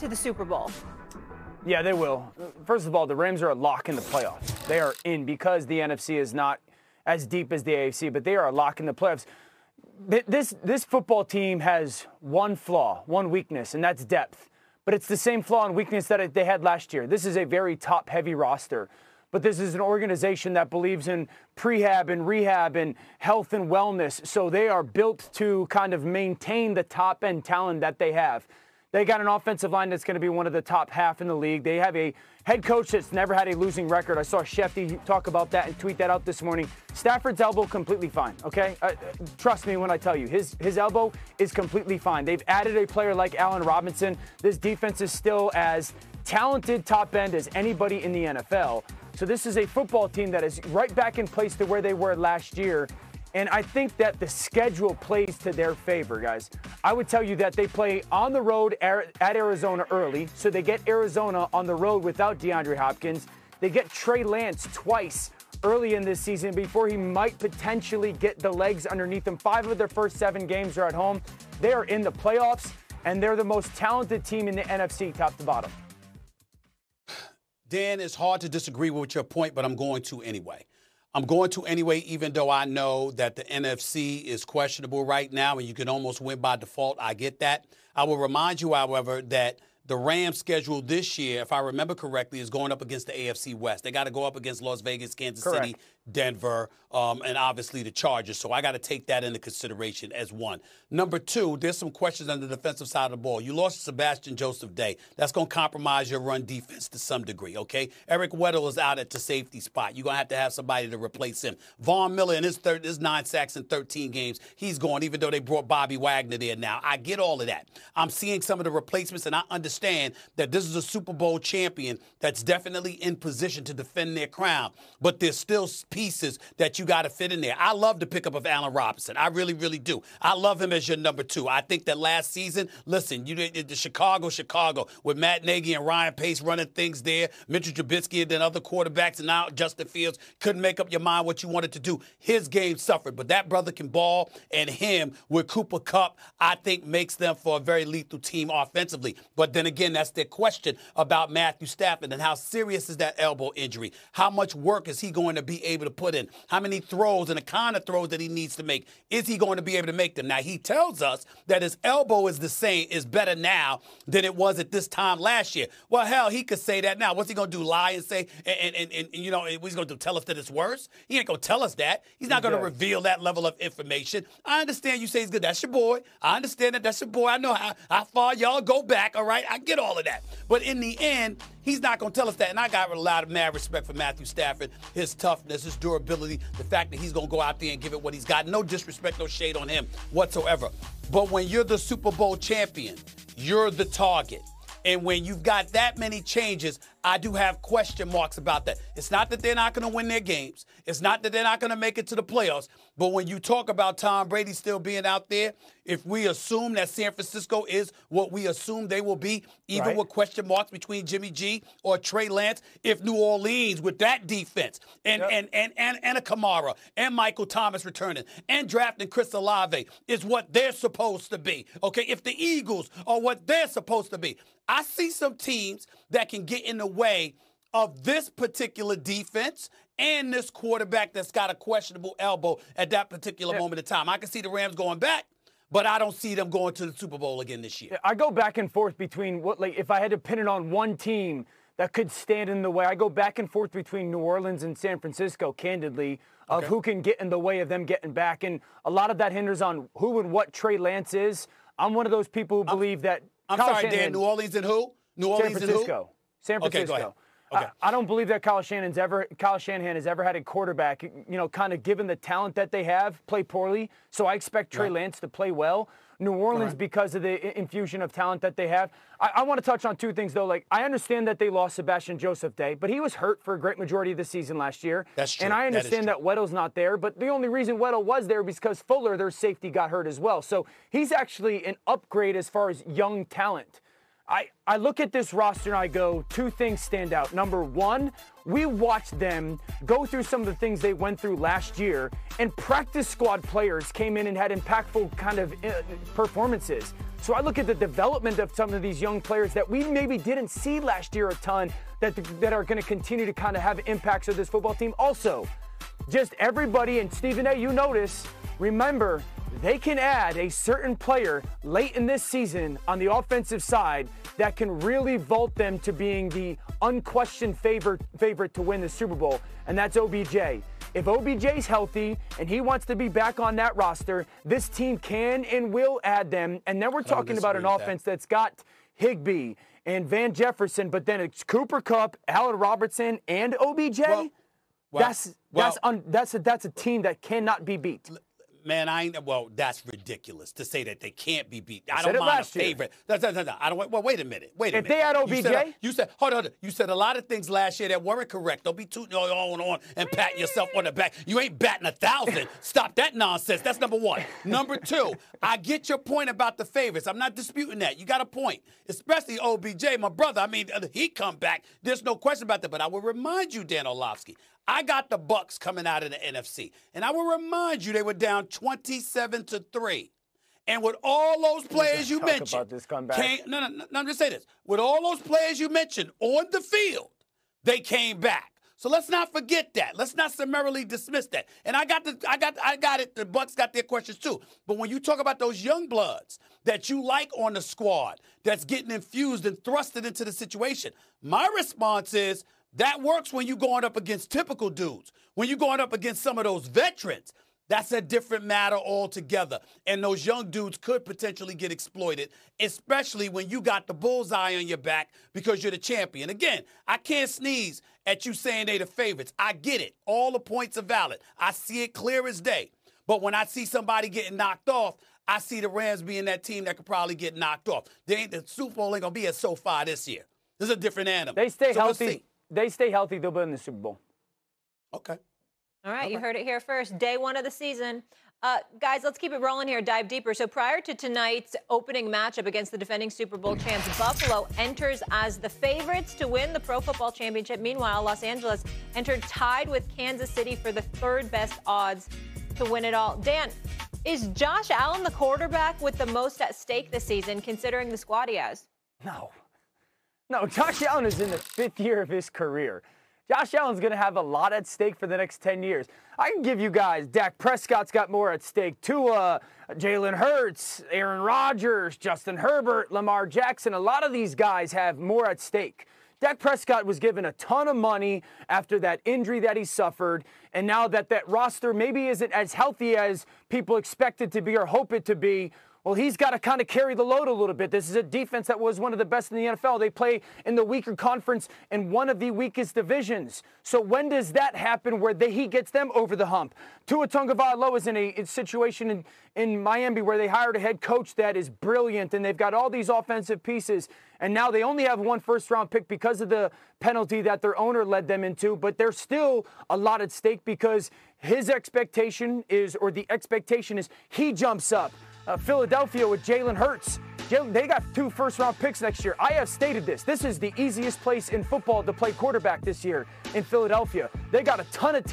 to the Super Bowl? Yeah, they will. First of all, the Rams are a lock in the playoffs. They are in because the NFC is not as deep as the AFC, but they are a lock in the playoffs. This football team has one flaw, one weakness, and that's depth. But it's the same flaw and weakness that they had last year. This is a very top-heavy roster. But this is an organization that believes in prehab and rehab and health and wellness. So they are built to kind of maintain the top-end talent that they have. They got an offensive line that's going to be one of the top half in the league. They have a head coach that's never had a losing record. I saw Shefty talk about that and tweet that out this morning. Stafford's elbow completely fine, okay? Trust me when I tell you, his elbow is completely fine. They've added a player like Allen Robinson. This defense is still as talented top end as anybody in the NFL. So this is a football team that is right back in place to where they were last year. And I think that the schedule plays to their favor, guys. I would tell you that they play on the road at Arizona early, so they get Arizona on the road without DeAndre Hopkins. They get Trey Lance twice early in this season before he might potentially get the legs underneath him. 5 of their first 7 games are at home. They are in the playoffs, and they're the most talented team in the NFC, top to bottom. Dan, it's hard to disagree with your point, but I'm going to anyway. I'm going to anyway, even though I know that the NFC is questionable right now and you can almost win by default. I get that. I will remind you, however, that the Rams schedule this year, if I remember correctly, is going up against the AFC West. They got to go up against Las Vegas, Kansas City, Denver, and obviously the Chargers. So I got to take that into consideration as one. Number 2, there's some questions on the defensive side of the ball. You lost Sebastian Joseph Day. That's going to compromise your run defense to some degree, okay? Eric Weddle is out at the safety spot. You're going to have somebody to replace him. Von Miller in his 9 sacks in 13 games, he's gone, even though they brought Bobby Wagner there now. I get all of that. I'm seeing some of the replacements, and I understand that this is a Super Bowl champion that's definitely in position to defend their crown, but there's still pieces that you got to fit in there. I love the pickup of Allen Robinson. I really, really do. I love him as your number 2. I think that last season, listen, you did the Chicago with Matt Nagy and Ryan Pace running things there, Mitchell Trubisky and then other quarterbacks, and now Justin Fields couldn't make up your mind what you wanted to do. His game suffered, but that brother can ball, and him with Cooper Kupp, I think makes them for a very lethal team offensively. But then again, that's their question about Matthew Stafford and how serious is that elbow injury? How much work is he going to be able to put in? How many throws and the kind of throws that he needs to make? Is he going to be able to make them? Now, he tells us that his elbow is better now than it was at this time last year. Well, hell, he could say that now. What's he going to do, lie and say, and you know, he's going to tell us that it's worse? He ain't going to tell us that. He's not going to reveal that level of information. I understand you say he's good. That's your boy. I understand that. That's your boy. I know how far y'all go back, all right? I get all of that. But in the end, he's not going to tell us that. And I got a lot of mad respect for Matthew Stafford, his toughness, his durability, the fact that he's going to go out there and give it what he's got. No disrespect, no shade on him whatsoever. But when you're the Super Bowl champion, you're the target. And when you've got that many changes, I do have question marks about that. It's not that they're not going to win their games. It's not that they're not going to make it to the playoffs. But when you talk about Tom Brady still being out there, if we assume that San Francisco is what we assume they will be, even with question marks between Jimmy G or Trey Lance, if New Orleans with that defense and a Kamara and Michael Thomas returning and drafting Chris Olave is what they're supposed to be, okay? If the Eagles are what they're supposed to be, I see some teams that can get in the way of this particular defense and this quarterback that's got a questionable elbow at that particular moment in time. I can see the Rams going back, but I don't see them going to the Super Bowl again this year. I go back and forth between if I had to pin it on one team that could stand in the way, I go back and forth between New Orleans and San Francisco, candidly, of who can get in the way of them getting back. And a lot of that hinders on who and what Trey Lance is. I'm one of those people who believe that I'm sorry, Dan, New Orleans and who? New Orleans and who? San Francisco. Okay, go ahead. Okay. I don't believe that Kyle Shanahan has ever had a quarterback, kind of given the talent that they have, play poorly. So I expect Trey Lance to play well. New Orleans, because of the infusion of talent that they have. I want to touch on 2 things, though. I understand that they lost Sebastian Joseph Day, but he was hurt for a great majority of the season last year. That's true. And I understand that Weddle's not there, but the only reason Weddle was there was because Fuller, their safety, got hurt as well. So he's actually an upgrade as far as young talent. I look at this roster and I go, two things stand out. Number one, we watched them go through some of the things they went through last year, and practice squad players came in and had impactful kind of performances. So I look at the development of some of these young players that we maybe didn't see last year a ton that are going to continue to kind of have impacts of this football team. Also, just everybody, and Stephen A., you notice, remember, they can add a certain player late in this season on the offensive side that can really vault them to being the unquestioned favorite to win the Super Bowl, and that's OBJ. If OBJ's healthy and he wants to be back on that roster, this team can and will add them. And then we're talking about an offense that's got Higbee and Van Jefferson, but then it's Cooper Kupp, Allen Robertson, and OBJ. That's a team that cannot be beat. Man, that's ridiculous to say that they can't be beat. I don't mind a favorite. No, I don't. Well, wait a minute. If they had OBJ, hold on. You said a lot of things last year that weren't correct. Don't be tooting on and patting yourself on the back. You ain't batting 1,000. Stop that nonsense. That's number one. Number two, I get your point about the favorites. I'm not disputing that. You got a point, especially OBJ, my brother. I mean, he come back. There's no question about that. But I will remind you, Dan Orlovsky, I got the Bucs coming out of the NFC, and I will remind you they were down 27-3. And with all those players you mentioned, about this comeback. I'm just saying this. With all those players you mentioned on the field, they came back. So let's not forget that. Let's not summarily dismiss that. And I got it. The Bucs got their questions too. But when you talk about those young bloods that you like on the squad, that's getting infused and thrusted into the situation, my response is, that works when you're going up against typical dudes. When you're going up against some of those veterans, that's a different matter altogether. And those young dudes could potentially get exploited, especially when you got the bullseye on your back because you're the champion. Again, I can't sneeze at you saying they the favorites. I get it. All the points are valid. I see it clear as day. But when I see somebody getting knocked off, I see the Rams being that team that could probably get knocked off. The Super Bowl ain't going to be at SoFi this year. This is a different animal. They stay healthy. They stay healthy, they'll be in the Super Bowl. Okay. All right, you heard it here first. Day one of the season. Guys, let's keep it rolling here, dive deeper. So prior to tonight's opening matchup against the defending Super Bowl champs, Buffalo enters as the favorites to win the Pro Football Championship. Meanwhile, Los Angeles entered tied with Kansas City for the third best odds to win it all. Dan, is Josh Allen the quarterback with the most at stake this season, considering the squad he has? No, Josh Allen is in the 5th year of his career. Josh Allen's going to have a lot at stake for the next 10 years. I can give you guys, Dak Prescott's got more at stake. Tua, Jalen Hurts, Aaron Rodgers, Justin Herbert, Lamar Jackson. A lot of these guys have more at stake. Dak Prescott was given a ton of money after that injury that he suffered, and now that roster maybe isn't as healthy as people expect it to be or hope it to be, well, he's got to kind of carry the load a little bit. This is a defense that was one of the best in the NFL. They play in the weaker conference in one of the weakest divisions. So when does that happen where he gets them over the hump? Tua Tagovailoa is in a situation in Miami where they hired a head coach that is brilliant, and they've got all these offensive pieces. And now they only have one first-round pick because of the penalty that their owner led them into. But there's still a lot at stake because his expectation is, or the expectation is, he jumps up. Philadelphia with Jalen Hurts. They got 2 first-round picks next year. I have stated this. This is the easiest place in football to play quarterback this year in Philadelphia. They got a ton of talent.